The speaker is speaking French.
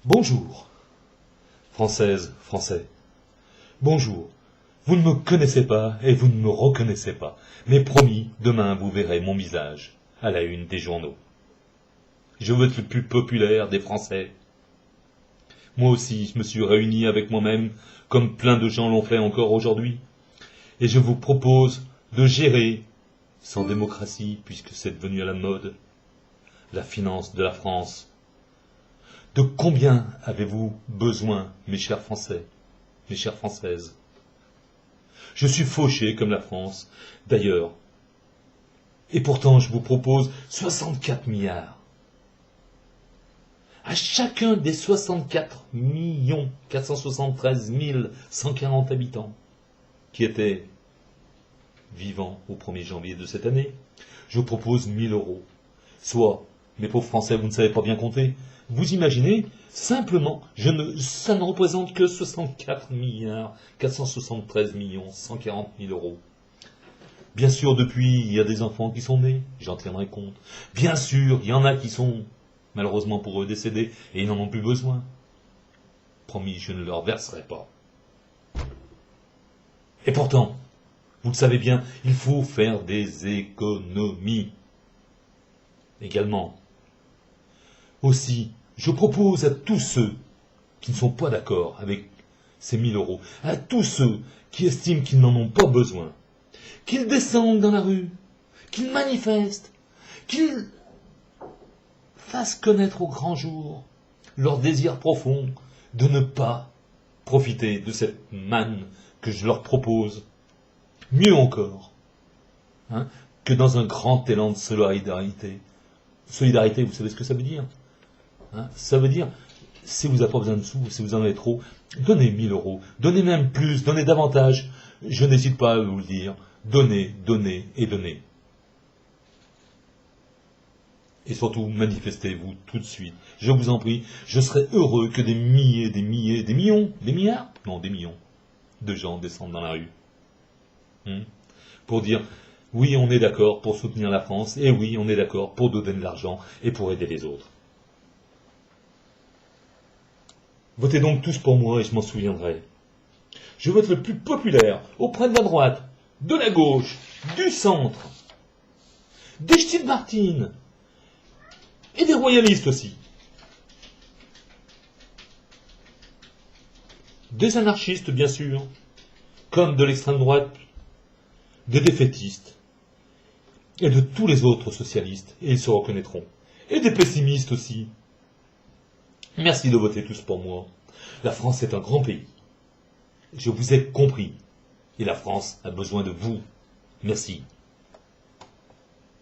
Bonjour, Françaises, Français. Bonjour. Vous ne me connaissez pas et vous ne me reconnaissez pas. Mais promis, demain vous verrez mon visage à la une des journaux. Je veux être le plus populaire des Français. Moi aussi, je me suis réuni avec moi-même, comme plein de gens l'ont fait encore aujourd'hui. Et je vous propose de gérer, sans démocratie, puisque c'est devenu à la mode, la finance de la France. De combien avez-vous besoin, mes chers Français, mes chères Françaises? Je suis fauché comme la France, d'ailleurs. Et pourtant, je vous propose 64 milliards. À chacun des 64 473 140 habitants qui étaient vivants au 1er janvier de cette année, je vous propose 1 000 euros. Soit, mes pauvres Français, vous ne savez pas bien compter. Vous imaginez, simplement, ça ne représente que 64 473 140 000 euros. Bien sûr, depuis, il y a des enfants qui sont nés, j'en tiendrai compte. Bien sûr, il y en a qui sont, malheureusement pour eux, décédés, et ils n'en ont plus besoin. Promis, je ne leur verserai pas. Et pourtant, vous le savez bien, il faut faire des économies. Également. Aussi, je propose à tous ceux qui ne sont pas d'accord avec ces 1 000 euros, à tous ceux qui estiment qu'ils n'en ont pas besoin, qu'ils descendent dans la rue, qu'ils manifestent, qu'ils fassent connaître au grand jour leur désir profond de ne pas profiter de cette manne que je leur propose. Mieux encore, que dans un grand élan de solidarité. Solidarité, vous savez ce que ça veut dire? Ça veut dire, si vous n'avez pas besoin de sous, si vous en avez trop, donnez 1 000 euros, donnez même plus, donnez davantage. Je n'hésite pas à vous le dire. Donnez, donnez et donnez. Et surtout, manifestez-vous tout de suite. Je vous en prie, je serais heureux que des milliers, des millions, des milliards, non, des millions de gens descendent dans la rue. Pour dire, oui, on est d'accord pour soutenir la France, et oui, on est d'accord pour donner de l'argent et pour aider les autres. Votez donc tous pour moi et je m'en souviendrai. Je veux être le plus populaire auprès de la droite, de la gauche, du centre, des ch'tis de Martine et des royalistes aussi. Des anarchistes, bien sûr, comme de l'extrême droite, des défaitistes et de tous les autres socialistes, et ils se reconnaîtront. Et des pessimistes aussi. Merci de voter tous pour moi. La France est un grand pays. Je vous ai compris. Et la France a besoin de vous. Merci.